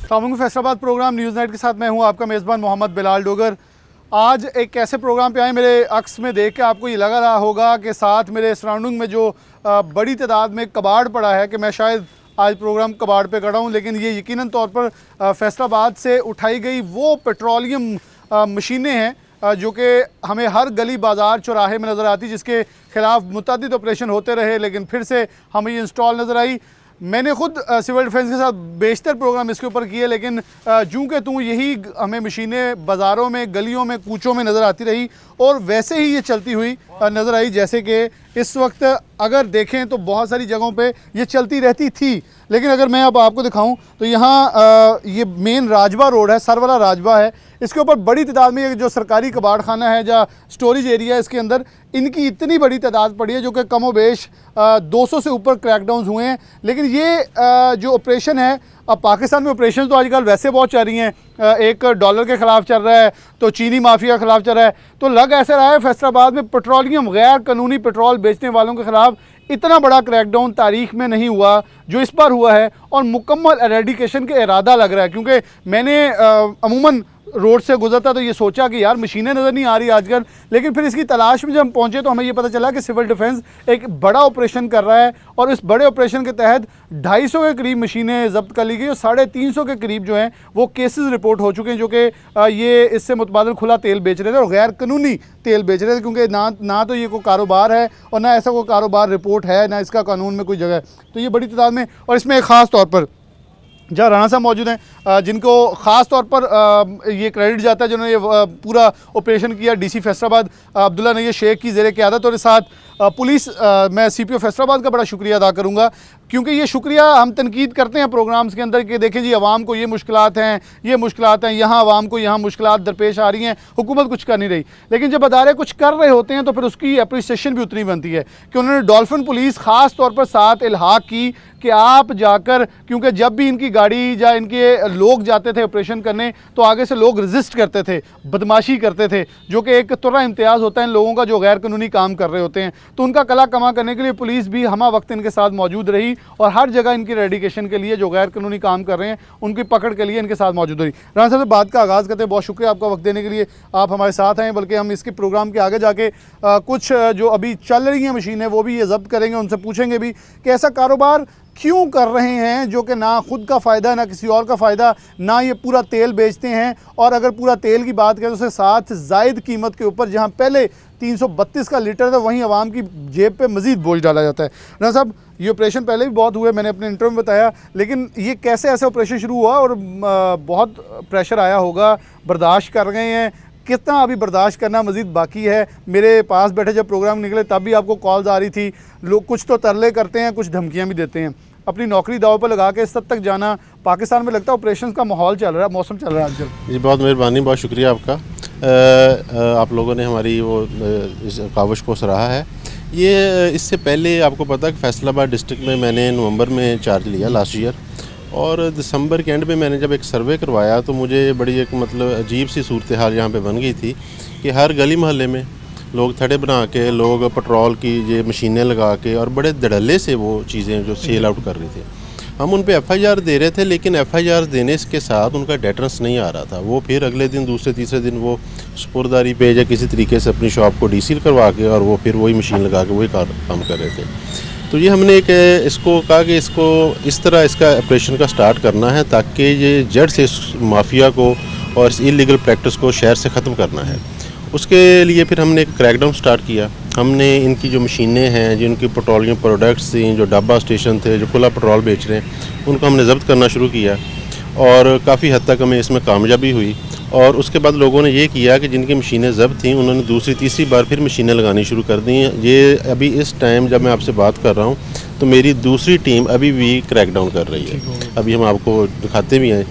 Faisalabad programme news night के साथ मैं हूं आपका मेज़बान मोहम्मद बिलाल डोगर। आज एक ऐसे प्रोग्राम पे आए, मेरे अक्स में देख के आपको ये लग रहा होगा कि साथ मेरे सराउंडिंग में जो बड़ी तादाद में कबाड़ पड़ा है कि मैं शायद आज प्रोग्राम कबाड़ पे खड़ा हूं, लेकिन ये यकीनन तौर पर फैसलाबाद से उठाई गई वो पेट्रोलियम मशीनें हैं जो कि हमें हर गली बाज़ार चौराहे में नज़र आती, जिसके ख़िलाफ़ मुतअद्दिद ऑपरेशन होते रहे लेकिन फिर से हमें ये इंस्टॉल नज़र आई। मैंने ख़ुद सिविल डिफेंस के साथ बेशतर प्रोग्राम इसके ऊपर किए, लेकिन चूँकि तू यही हमें मशीनें बाज़ारों में, गलियों में, कूचों में नज़र आती रही और वैसे ही ये चलती हुई नज़र आई जैसे कि इस वक्त अगर देखें तो बहुत सारी जगहों पे ये चलती रहती थी। लेकिन अगर मैं अब आपको दिखाऊं तो यहाँ ये मेन राजबा रोड है, सरवाला राजबा है, इसके ऊपर बड़ी तादाद में ये जो सरकारी कबाड़ खाना है या स्टोरेज एरिया है, इसके अंदर इनकी इतनी बड़ी तादाद पड़ी है जो कि कमोबेश 200 से ऊपर क्रैकडाउन हुए हैं। लेकिन ये जो ऑपरेशन है, अब पाकिस्तान में ऑपरेशन तो आजकल वैसे बहुत चल रही हैं, एक डॉलर के ख़िलाफ़ चल रहा है तो चीनी माफिया के ख़िलाफ़ चल रहा है, तो लग ऐसा रहा है फैसलाबाद में पेट्रोलियम गैर कानूनी पेट्रोल बेचने वालों के ख़िलाफ़ इतना बड़ा क्रैकडाउन तारीख़ में नहीं हुआ जो इस बार हुआ है, और मुकम्मल एरेडिकेशन का इरादा लग रहा है। क्योंकि मैंने अमूमन रोड से गुजरता तो ये सोचा कि यार मशीनें नज़र नहीं आ रही आजकल, लेकिन फिर इसकी तलाश में जब हम पहुँचे तो हमें ये पता चला कि सिविल डिफेंस एक बड़ा ऑपरेशन कर रहा है और इस बड़े ऑपरेशन के तहत 250 के करीब मशीनें जब्त कर ली गई और 350 के करीब जो हैं वो केसेस रिपोर्ट हो चुके हैं जो कि ये इससे मुतबादिल खुला तेल बेच रहे थे और गैर कानूनी तेल बेच रहे थे, क्योंकि ना तो ये कोई कारोबार है और ना ऐसा कोई कारोबार रिपोर्ट है, ना इसका कानून में कोई जगह है। तो ये बड़ी तादाद में, और इसमें एक ख़ास तौर पर जहाँ राणा साहब मौजूद हैं जिनको ख़ास तौर पर ये क्रेडिट जाता है जिन्होंने ये पूरा ऑपरेशन किया, डीसी फैसलाबाद अब्दुल्ला नैयर शेख की ज़ेरे क़यादत, और इस साथ पुलिस मैं सीपीओ फैसलाबाद का बड़ा शुक्रिया अदा करूँगा, क्योंकि ये शुक्रिया हम तनकीद करते हैं प्रोग्राम्स के अंदर कि देखें जी अवाम को ये मुश्किलात हैं, ये मुश्किलात हैं, यहाँ अवाम को यहाँ मुश्किलात दरपेश आ रही हैं, हुकूमत कुछ कर नहीं रही। लेकिन जब अदारे कुछ कर रहे होते हैं तो फिर उसकी अप्रिसिएशन भी उतनी बनती है कि उन्होंने डॉल्फिन पुलिस ख़ास तौर पर साथ इल्हाक की कि आप जाकर, क्योंकि जब भी इनकी गाड़ी या इनके लोग जाते थे ऑपरेशन करने तो आगे से लोग रजिस्ट करते थे, बदमाशी करते थे, जो कि एक तुर्रा इम्तियाज़ होता है इन लोगों का जो गैर कानूनी काम कर रहे होते हैं। तो उनका कला कमा करने के लिए पुलिस भी हमा वक्त इनके साथ मौजूद रही और हर जगह इनकी एरेडिकेशन के लिए जो गैर कानूनी काम कर रहे हैं उनकी पकड़ के लिए इनके साथ मौजूद रही। राणा साहब से बात का आगाज़ करते हैं, बहुत शुक्रिया आपका वक्त देने के लिए, आप हमारे साथ हैं। बल्कि हम इसके प्रोग्राम के आगे जाके कुछ जो अभी चल रही हैं मशीनें वो भी ये जब्त करेंगे, उनसे पूछेंगे भी कि ऐसा कारोबार क्यों कर रहे हैं जो कि ना खुद का फ़ायदा ना किसी और का फ़ायदा, ना ये पूरा तेल बेचते हैं, और अगर पूरा तेल की बात करें तो उसके साथ जायद कीमत के ऊपर जहां पहले 332 का लीटर था वहीं आवाम की जेब पे मज़ीद बोझ डाला जाता है। ना साहब, ये ऑपरेशन पहले भी बहुत हुए, मैंने अपने इंटरव्यू में बताया, लेकिन ये कैसे ऐसा ऑपरेशन शुरू हुआ और बहुत प्रेशर आया होगा, बर्दाश्त कर गए हैं, कितना अभी बर्दाश्त करना मज़ीद बाकी है? मेरे पास बैठे जब प्रोग्राम निकले तब भी आपको कॉल्स आ रही थी, लोग कुछ तो तरले करते हैं, कुछ धमकियां भी देते हैं, अपनी नौकरी दाव पर लगा के इस हद तक जाना। पाकिस्तान में लगता है ऑपरेशन का माहौल चल रहा है, मौसम चल रहा है आजकल। जी बहुत मेहरबानी, बहुत शुक्रिया आपका। आप लोगों ने हमारी वो इस काविश को सराहा है। ये इससे पहले आपको पता है कि फैसलाबाद डिस्ट्रिक्ट में मैंने नवंबर में चार्ज लिया लास्ट ईयर, और दिसंबर के एंड में मैंने जब एक सर्वे करवाया तो मुझे बड़ी एक मतलब अजीब सी सूरत हाल यहाँ पे बन गई थी कि हर गली मोहल्ले में लोग थड़े बना के, लोग पेट्रोल की ये मशीनें लगा के और बड़े धड़ल्ले से वो चीज़ें जो सेल आउट कर रहे थे। हम उन पे FIR दे रहे थे, लेकिन FIR देने के साथ उनका डेटरेंस नहीं आ रहा था। वो फिर अगले दिन, दूसरे तीसरे दिन वो सुपुर्दारी पे या किसी तरीके से अपनी शॉप को डीसील करवा के और वो फिर वही मशीन लगा के वही काम कर रहे थे। तो ये हमने एक इसको कहा कि इसको इस तरह इसका ऑपरेशन का स्टार्ट करना है ताकि ये जड़ से इस माफिया को और इस इलीगल प्रैक्टिस को शहर से ख़त्म करना है। उसके लिए फिर हमने एक क्रैकडाउन स्टार्ट किया। हमने इनकी जो मशीनें हैं, जिनकी पेट्रोलियम प्रोडक्ट्स थी, जो डब्बा स्टेशन थे, जो खुला पेट्रोल बेच रहे हैं, उनको हमने ज़ब्त करना शुरू किया और काफ़ी हद तक हमें इसमें कामयाबी हुई। और उसके बाद लोगों ने ये किया कि जिनकी मशीनें ज़ब्त थीं उन्होंने दूसरी तीसरी बार फिर मशीनें लगानी शुरू कर दी हैं। ये अभी इस टाइम जब मैं आपसे बात कर रहा हूँ तो मेरी दूसरी टीम अभी भी क्रैकडाउन कर रही है, अभी हम आपको दिखाते भी हैं।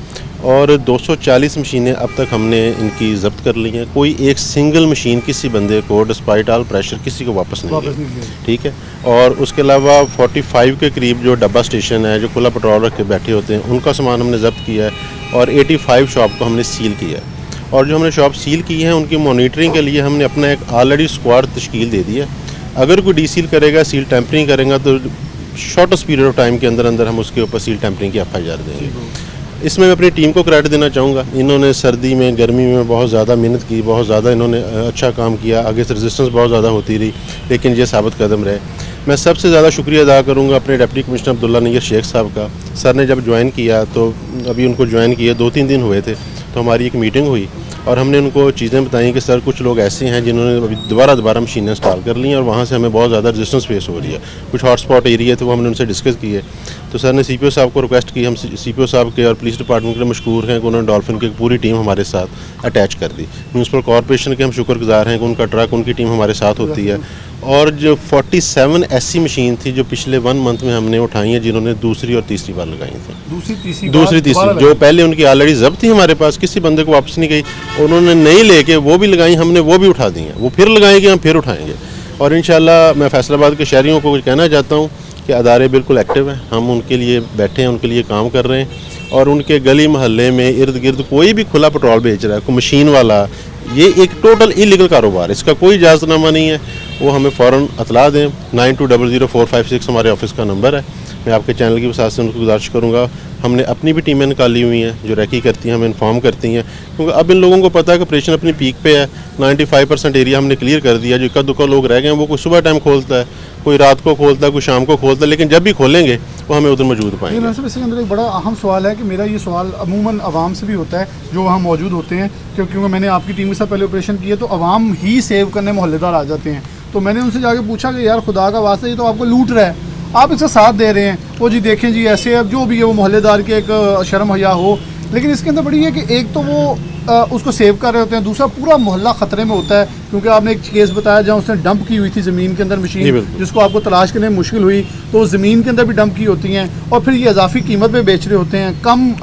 और 240 मशीनें अब तक हमने इनकी ज़ब्त कर ली हैं। कोई एक सिंगल मशीन किसी बंदे को डिस्पाइट ऑल प्रेशर किसी को वापस नहीं गई, ठीक है। और उसके अलावा 45 के करीब जो डब्बा स्टेशन है, जो खुला पेट्रोल रख के बैठे होते हैं, उनका सामान हमने ज़ब्त किया है और 85 शॉप को हमने सील किया है। और जो हमने शॉप सील की है उनकी मॉनिटरिंग के लिए हमने अपना एक ऑलरेडी स्क्वाड तश्कील दे दी है। अगर कोई डीसील करेगा, सील टेम्परिंग करेगा तो शॉर्टेस्ट पीरियड ऑफ टाइम के अंदर अंदर हम उसके ऊपर सील टेम्परिंग की FIR देंगे। इसमें मैं अपनी टीम को क्रेडिट देना चाहूँगा। इन्होंने सर्दी में गर्मी में बहुत ज़्यादा मेहनत की, बहुत ज़्यादा इन्होंने अच्छा काम किया। आगे से रेजिस्टेंस बहुत ज़्यादा होती रही, लेकिन ये साबित कदम रहे। मैं सबसे ज़्यादा शुक्रिया अदा करूँगा अपने डिप्टी कमिश्नर अब्दुल्ला नय्यर शेख साहब का। सर ने जब ज्वाइन किया तो अभी उनको ज्वाइन किए 2-3 दिन हुए थे, तो हमारी एक मीटिंग हुई और हमने उनको चीज़ें बताई कि सर कुछ लोग ऐसे हैं जिन्होंने अभी दोबारा मशीनें इंस्टॉल कर ली हैं और वहाँ से हमें बहुत ज़्यादा रेजिस्टेंस फेस हो रही है। कुछ हॉटस्पॉट एरिया थे, वो हमने उनसे डिस्कस किए। तो सर ने CPO साहब को रिक्वेस्ट की, हम CPO साहब के और पुलिस डिपार्टमेंट के मशहूर हैं कि उन्होंने डॉल्फिन की पूरी टीम हमारे साथ अटैच कर दी। म्यूनसिपल कॉरपोरेशन के हम शुक्रगुजार हैं कि उनका ट्रक, उनकी टीम हमारे साथ होती है। और जो 47 ऐसी मशीन थी जो पिछले 1 मंथ में हमने उठाई हैं, जिन्होंने दूसरी और तीसरी बार लगाई थी। दूसरी तीसरी जो पहले उनकी ऑलरेडी जब्त थी हमारे पास, किसी बंदे को वापस नहीं गई, उन्होंने नहीं लेके वो भी लगाई, हमने वो भी उठा दी हैं। वो फिर लगाएंगे, हम फिर उठाएंगे। और इंशाल्लाह मैं फैसलाबाद के शहरियों को कहना चाहता हूँ कि अदारे बिल्कुल एक्टिव हैं, हम उनके लिए बैठे हैं, उनके लिए काम कर रहे हैं। और उनके गली मोहल्ले में इर्द गिर्द कोई भी खुला पेट्रोल बेच रहा है, कोई मशीन वाला, ये एक टोटल इलीगल कारोबार, इसका कोई इजाज़तनामा नहीं है, वो हमें फ़ौरन इतला दें। 92000456 हमारे ऑफिस का नंबर है। मैं आपके चैनल की वजह से उनको गुजारिश करूँगा, हमने अपनी भी टीमें निकाली हुई हैं जो रैकी करती हैं, हमें इन्फॉर्म करती हैं, क्योंकि अब इन लोगों को पता है कि ऑपरेशन अपनी पीक पे है। 95% एरिया हमने क्लियर कर दिया। जो इक्का दुक्का लोग रह गए हैं वो कोई सुबह टाइम खोलता है, कोई रात को खोलता है, कोई शाम को खोलता है, लेकिन जब भी खोलेंगे वो हमें उधर मौजूद पाएंगे। इसके अंदर एक बड़ा अहम सवाल है कि मेरा ये सवाल अमूमन आवाम से भी होता है जो वहाँ मौजूद होते हैं, क्योंकि मैंने आपकी टीम के साथ पहले ऑपरेशन किए तो आवाम ही सेव करने मोहल्लेदार आ जाते हैं। तो मैंने उनसे जाके पूछा कि यार खुदा का वास्ता, ये तो आपको लूट रहा है, आप इसका साथ दे रहे हैं। वो जी देखें जी ऐसे, अब जो भी है वो मोहल्लेदार के एक शर्म हया हो। लेकिन इसके अंदर बड़ी है कि एक तो वो उसको सेव कर रहे होते हैं, दूसरा पूरा मोहल्ला ख़तरे में होता है, क्योंकि आपने एक केस बताया जहाँ उसने डंप की हुई थी ज़मीन के अंदर मशीन, जिसको आपको तलाश करने में मुश्किल हुई, तो ज़मीन के अंदर भी डंप की होती हैं और फिर ये इजाफी कीमत पे बेच रहे होते हैं, कम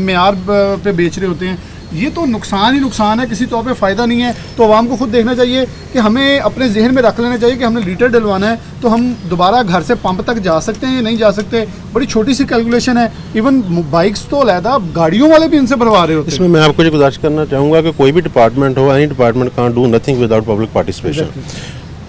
मेयार पे बेच रहे होते हैं। ये तो नुकसान ही नुकसान है, किसी तौर पे फ़ायदा नहीं है। तो आवाम को खुद देखना चाहिए कि हमें अपने जहन में रख लेना चाहिए कि हमने लीटर डलवाना है तो हम दोबारा घर से पंप तक जा सकते हैं या नहीं जा सकते। बड़ी छोटी सी कैलकुलेशन है। इवन बाइक्स तो अलहदा, गाड़ियों वाले भी इनसे भरवा रहे होते हैं। इसमें मैं आपको ये गुजारिश करना चाहूँगा कि कोई भी डिपार्टमेंट हो, any department can't do nothing without public participation.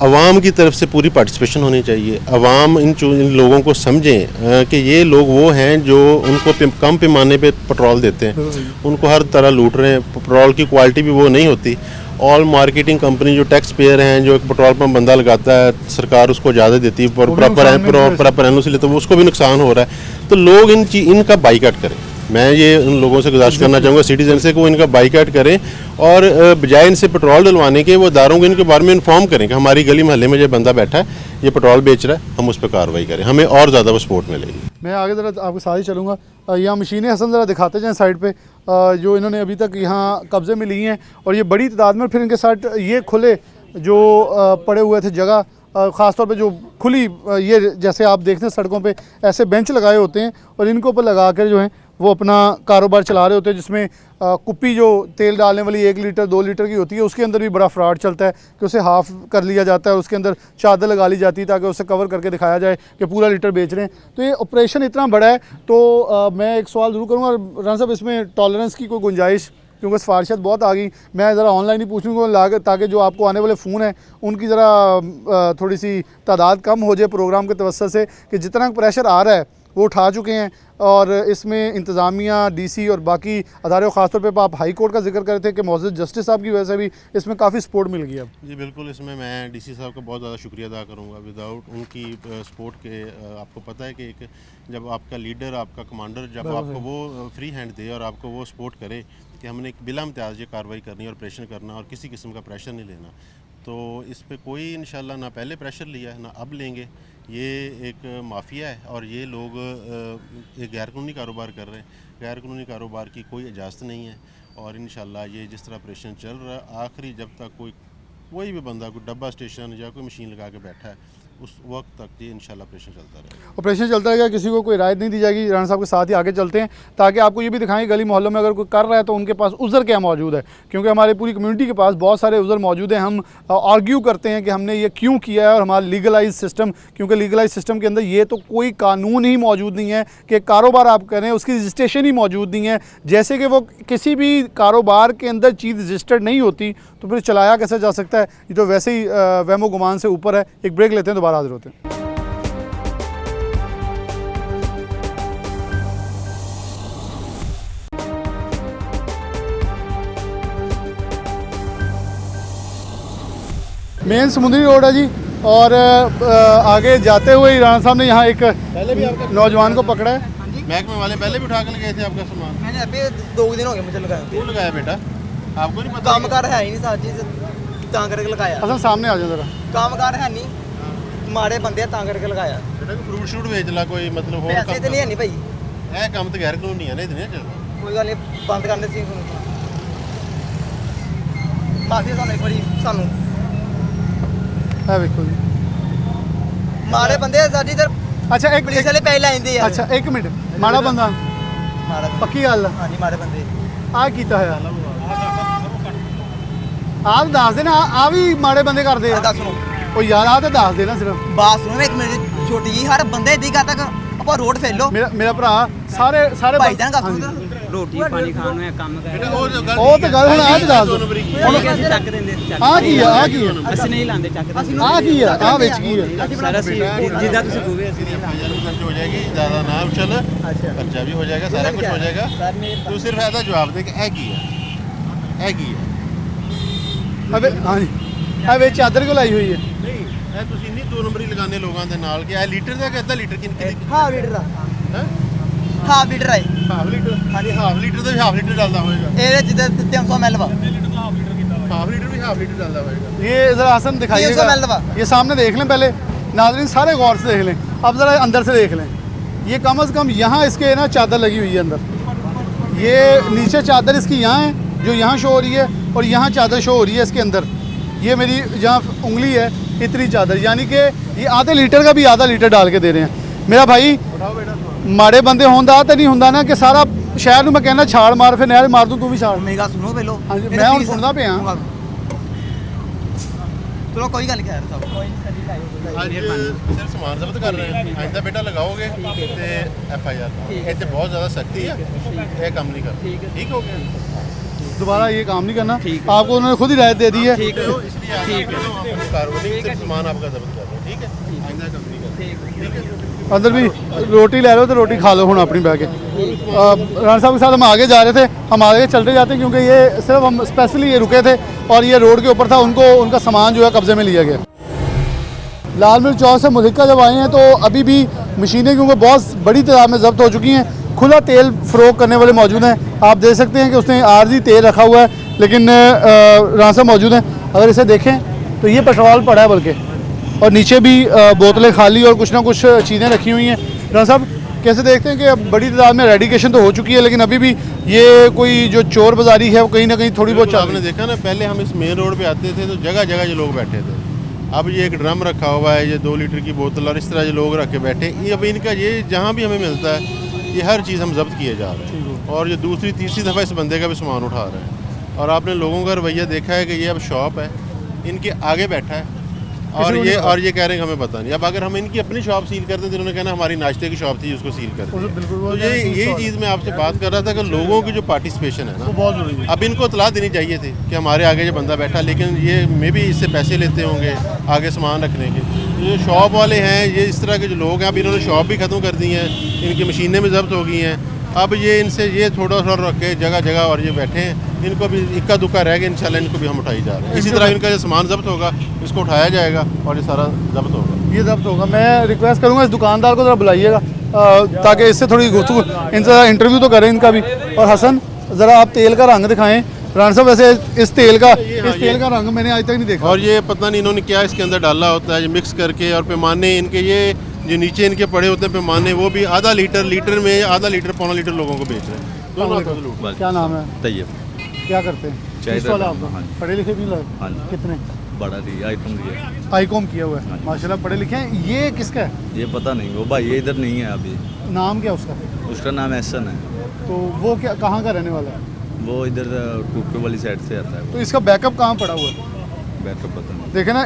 अवाम की तरफ से पूरी पार्टिसिपेशन होनी चाहिए। अवाम इन लोगों को समझें कि ये लोग वो हैं जो उनको कम पैमाने पे पेट्रोल देते हैं, उनको हर तरह लूट रहे हैं। पेट्रोल की क्वालिटी भी वो नहीं होती। ऑल मार्केटिंग कंपनी जो टैक्स पेयर हैं, जो एक पेट्रोल पंप बंदा लगाता है, सरकार उसको ज़्यादा देती है, प्रॉपर एनओ से लेते हैं, उसको भी नुकसान हो रहा है। तो लोग इनका बाइकआउट करें। मैं ये उन लोगों से गुजारिश करना चाहूँगा, सिटीजन से, कि वो इनका बाइकआउट करें और बजाय इनसे पेट्रोल डलवाने के वो दारों को इनके बारे में इन्फॉर्म करें कि हमारी गली मोहल्ले में जो बंदा बैठा है ये पेट्रोल बेच रहा है, हम उस पर कार्रवाई करें, हमें और ज़्यादा वो सपोर्ट मिलेगी। मैं आगे ज़रा आपके साथ ही चलूँगा। यहाँ मशीनें हसन ज़रा दिखाते जाएँ साइड पे, जो इन्होंने अभी तक यहाँ कब्ज़े में ली हैं, और ये बड़ी तादाद में फिर इनके साथ ये खुले जो पड़े हुए थे जगह, ख़ासतौर पे जो खुली, ये जैसे आप देखते हैं सड़कों पे ऐसे बेंच लगाए होते हैं और इनके ऊपर लगा कर जो है वो अपना कारोबार चला रहे होते हैं, जिसमें कुप्पी जो तेल डालने वाली 1 लीटर 2 लीटर की होती है, उसके अंदर भी बड़ा फ्रॉड चलता है कि उसे हाफ़ कर लिया जाता है, उसके अंदर चादर लगा ली जाती है ताकि उसे कवर करके दिखाया जाए कि पूरा लीटर बेच रहे हैं। तो ये ऑपरेशन इतना बड़ा है। तो मैं एक सवाल ज़रूर करूँगा राना साहब, इसमें टॉलरेंस की कोई गुंजाइश, क्योंकि सिफारिशत बहुत आ गई, मैं ज़रा ऑनलाइन ही पूछूँगा ताकि जो आपको आने वाले फ़ोन हैं उनकी ज़रा थोड़ी सी तादाद कम हो जाए प्रोग्राम के तवस्सुत से, कि जितना प्रेशर आ रहा है वो उठा चुके हैं। और इसमें इंतज़ामिया, DC और बाकी अदारे, ख़ासतौर पे आप हाई कोर्ट का जिक्र कर रहे थे कि मौजूद जस्टिस साहब की वजह से भी इसमें काफ़ी सपोर्ट मिल गया। जी बिल्कुल, इसमें मैं DC साहब का बहुत ज़्यादा शुक्रिया अदा करूँगा। विदाउट उनकी सपोर्ट के, आपको पता है कि एक जब आपका लीडर, आपका कमांडर जब आपको वो फ्री हैंड दे और आपको वो सपोर्ट करे कि हमने एक बिला इम्तियाज़ ये कार्रवाई करनी और ऑपरेशन करना और किसी किस्म का प्रेशर नहीं लेना, तो इस पर कोई इंशाल्लाह ना पहले प्रेशर लिया है ना अब लेंगे। ये एक माफिया है और ये लोग एक गैरकानूनी कारोबार कर रहे हैं। गैरकानूनी कारोबार की कोई इजाज़त नहीं है और इंशाल्लाह ये जिस तरह ऑपरेशन चल रहा है, आखिरी जब तक कोई भी बंदा कोई डब्बा स्टेशन या कोई मशीन लगा के बैठा है, उस वक्त तक ये इंशाल्लाह ऑपरेशन चलता रहेगा। ऑपरेशन चलता रहेगा, किसी को कोई रायत नहीं दी जाएगी। राना साहब के साथ ही आगे चलते हैं ताकि आपको ये भी दिखाएं गली मोहल्लों में अगर कोई कर रहा है तो उनके पास उज़र क्या मौजूद है, क्योंकि हमारे पूरी कम्युनिटी के पास बहुत सारे उज़र मौजूद हैं। हम आर्ग्यू करते हैं कि हमने ये क्यों किया है, और हमारा लीगलाइज सिस्टम, क्योंकि लीगलाइज सिस्टम के अंदर ये तो कोई कानून ही मौजूद नहीं है कि कारोबार आप करें, उसकी रजिस्ट्रेशन ही मौजूद नहीं है। जैसे कि वो किसी भी कारोबार के अंदर चीज़ रजिस्टर्ड नहीं होती तो फिर चलाया कैसे जा सकता है। ये तो वैसे ही वहमो गुमान से ऊपर है। एक ब्रेक लेते हैं, दोबारा हाजिर होते हैं। मेन समुद्री रोड है जी। और आगे जाते हुए ही राणा साहब ने यहाँ एक पहले भी आपका नौजवान को पकड़ा है। महकमे वाले पहले भी उठा के गए थे आपका सामान? मैंने अभी 2 दिन हो गए मुझे लगाया। क्यों लगाया बेटा, आपको नहीं पता? कामकार है ही नहीं साथ चीज ਤਾਂ ਕਰਕੇ ਲਗਾਇਆ। असल सामने आ जाओ जरा। कामकार है नहीं, माड़े बंदे ਤਾਂ ਕਰਕੇ ਲਗਾਇਆ। बेटा कोई फ्रूट शूट बेच ला कोई, मतलब हो ਪੈਸੇ ਤੇ ਨਹੀਂ ਹੈ ਨਹੀਂ ਭਾਈ। ਇਹ ਕੰਮ ਤਾਂ ਗੈਰ ਕਾਨੂੰਨੀ ਹੈ ਨਾ, ਇਹਦੇ ਨਹੀਂ ਚੱਲਦਾ। ਕੋਈ ਗੱਲ ਨਹੀਂ, ਬੰਦ ਕਰਨੇ ਸੀ ਮਾਫੀ ਸਾਨੂੰ ਇੱਕ ਵਾਰੀ ਸਾਨੂੰ है देखो जी। ਮਾੜੇ ਬੰਦੇ ਆ ਸਾਡੀ ਇਧਰ अच्छा एक ਪੁਲਿਸ ਵਾਲੇ ਪੈਸੇ ਲੈ ਜਾਂਦੇ ਆ। अच्छा एक मिनट, माड़ा बंदा ਮਾੜਾ पक्की गल आ ਹਾਂਜੀ ਮਾੜੇ ਬੰਦੇ कीता होया आप दस देना आ भी माड़े बंदे करते ਦੱਸ ਸੁਣੋ ओ यार आ तो दस देना सिर्फ। ਬਾਤ सुनो एक मिनट छोटी जी हर बंदे दी का तक ਆਪਾਂ ਰੋਡ ਫੇਲੋ मेरा भरा सारे ਭਾਈ ਜਾਨ हाँ जी। का ਰੋਟੀ ਪਾਣੀ ਖਾਣ ਨੂੰ ਇਹ ਕੰਮ बेटा ਕਰ वो जो गल ਉਹ ਤਾਂ ਗੱਲ ਹੁਣ ਆ ਦੱਸ दो नंबरी की। ਅਸੀਂ ਚੱਕ ਦਿੰਦੇ ਚੱਕ आ की है आ की है ਅਸੀਂ ਨਹੀਂ ਲਾਉਂਦੇ ਚੱਕ ਦਿੰਦੇ आ की है आ बेच की है ਸਰ ਅਸੀਂ ਜਿੱਦਾਂ ਤੁਸੀਂ ਕਹੋਗੇ ਅਸੀਂ ਨਹੀਂ फाइनल खर्च हो जाएगी, ज़्यादा ना चल, खर्चा भी हो जाएगा, सारा कुछ हो जाएगा। तू सिर्फ ऐसा जवाब दे कि ऐ की है। अबे हाँ जी आ वे चादर को लाई हुई है। नहीं ਇਹ ਤੁਸੀਂ ਨਹੀਂ 2 ਨੰਬਰੀ ਲਗਾਣੇ ਲੋਕਾਂ ਦੇ ਨਾਲ ਕਿ ਇਹ ਲੀਟਰ ਦਾ ਕਿ ਅੱਧਾ ਲੀਟਰ ਕਿੰਨੀ ਹਾਫ ਲੀਟਰ ਦਾ ਹੈ? ਹਾਫ ਲੀਟਰ ਹੈ ਹਾਫ ਲੀਟਰ? ਹਾਂਜੀ ਹਾਫ ਲੀਟਰ ਦਾ ਵੀ ਹਾਫ ਲੀਟਰ ਡਲਦਾ ਹੋਏਗਾ। ਇਹਦੇ ਜਿੱਦਾਂ 300 ml ਵਾ हाफ लीटर भी हाफ लीटर डालता होगा। ये ज़रा हसन दिखाइएगा, 300 ml दवा। ये सामने देख लें पहले नाज़रीन, सारे गौर से देख लें। अब ज़रा अंदर से देख लें, ये कम से कम यहाँ इसके ना चादर लगी हुई है अंदर। ये नीचे चादर इसकी यहाँ है जो यहाँ शो हो रही है, और यहाँ चादर शो हो रही है इसके अंदर। ये मेरी जहाँ उंगली है इतनी चादर, यानी कि ये आधे लीटर का भी आधा लीटर डाल के दे रहे हैं। मेरा भाई माड़े बंदे होंदा तो नहीं होंदा ना कि सारा शहर ਨੂੰ मैं कहना छाड़ मार, फिर नहर मार दूं तू भी छाड़। ਮੇਰੀ ਗੱਲ ਸੁਣੋ ਪਹਿਲੋ ਹਾਂਜੀ, ਮੈਂ ਹੁਣ ਸੁਣਦਾ ਪਿਆ। ਚਲੋ ਕੋਈ ਗੱਲ ਨਹੀਂ ਖੈਰ ਸਾਹਿਬ ਕੋਈ ਨਹੀਂ आज सिर्फ सामान जब्त कर रहे हैं, आइंदा बेटा लगाओगे तो FIR इतने बहुत ज़्यादा सख्ती है, ये काम नहीं कर। ठीक हो गया, दोबारा ये काम नहीं करना। आपको उन्होंने खुद ही रायत दे दी है। इसलिए कार्रवाई सिर्फ सामान आपका जब्त कर रहे हैं। ठीक है, आइंदा काम नहीं कर। ठीक है, अंदर भी रोटी ले लो तो रोटी खा लो हूँ अपनी बह के। राणा साहब के साथ हम आगे जा रहे थे, हम आगे चलते जाते हैं क्योंकि ये सिर्फ हम स्पेशली ये रुके थे और ये रोड के ऊपर था, उनका सामान जो है कब्जे में लिया गया। लाल मिर्च चौक से मुल्का जब आए हैं तो अभी भी मशीनें क्योंकि बहुत बड़ी तादाद में जब्त हो चुकी हैं, खुला तेल फ़रोग करने वाले मौजूद हैं। आप देख सकते हैं कि उसने आर्जी तेल रखा हुआ है, लेकिन राणा साहब मौजूद हैं। अगर इसे देखें तो ये पेट्रोल पड़ा है बल्कि, और नीचे भी बोतलें खाली और कुछ ना कुछ चीज़ें रखी हुई हैं। राणा साहब कैसे देखते हैं कि अब बड़ी तादाद में रेडिकेशन तो हो चुकी है, लेकिन अभी भी ये कोई जो चोर बाजारी है वो कहीं ना कहीं थोड़ी बहुत चल आपने देखा ना, पहले हम इस मेन रोड पे आते थे तो जगह जगह जो लोग बैठे थे, अब ये एक ड्रम रखा हुआ है, ये 2 लीटर की बोतल और इस तरह जो लोग रख के बैठे, ये अब इनका ये जहाँ भी हमें मिलता है ये हर चीज़ हम जब्त किए जा रहे हैं, और ये दूसरी तीसरी दफ़ा इस बंदे का भी सामान उठा रहे हैं। और आपने लोगों का रवैया देखा है कि ये अब शॉप है, इनके आगे बैठा है और ये कह रहे हैं कि हमें पता नहीं। अब अगर हम इनकी अपनी शॉप सील करते हैं तो इन्होंने कहना हमारी नाश्ते की शॉप थी उसको सील कर दिया। तो यही चीज़ मैं आपसे बात कर रहा था कि लोगों की जो पार्टिसिपेशन है ना, बहुत ज़रूरी है। अब इनको इतला देनी चाहिए थी कि हमारे आगे जो बंदा बैठा, लेकिन ये मे भी इससे पैसे लेते होंगे आगे सामान रखने के। जो शॉप वाले हैं, ये इस तरह के जो लोग हैं, अब इन्होंने शॉप भी ख़त्म कर दी हैं, इनकी मशीनें भी जब्त हो गई हैं। अब ये इनसे ये थोड़ा रख के जगह जगह और ये बैठे हैं, इनको भी इक्का दुक्का रह गया, इंशाल्लाह इनको भी हम उठाई जा रहे हैं। इसी तरह इनका जो सामान जब्त होगा इसको उठाया जाएगा और ये सारा जब्त होगा। ये जब्त होगा। मैं रिक्वेस्ट करूँगा इस दुकानदार को ज़रा बुलाइएगा ताकि इससे थोड़ी गुफ्तगू, इनसे इंटरव्यू तो करें इनका भी। और हसन ज़रा आप तेल का रंग दिखाएं। राणा साहब वैसे इस तेल का रंग मैंने आज तक नहीं देखा, और ये पता नहीं इन्होंने क्या इसके अंदर डाला होता है, ये मिक्स करके। और पैमाने इनके ये जो नीचे इनके पड़े होते हैं पैमाने, वो भी आधा लीटर में आधा लीटर पौना लीटर लोगों को बेच रहे हैं। दोनों क्या नाम है? तैयब क्या करते हैं? चाय किस वाला देता आपका? हूँ, हाँ जी। पढ़े लिखे भी लोग? हाँ जी। कितने? बड़ा रही आइटम दिया आईकॉम किया हुआ है, माशाल्लाह पढ़े लिखे हैं। ये किसका है? ये पता नहीं, वो भाई ये इधर नहीं है अभी। नाम क्या उसका? उसका नाम एहसन है, तो वो क्या कहाँ का रहने वाला है? वो इधर टूके वाली साइड से आता है। तो इसका बैकअप कहाँ पड़ा हुआ है? बैकअप पता नहीं। देखे ना,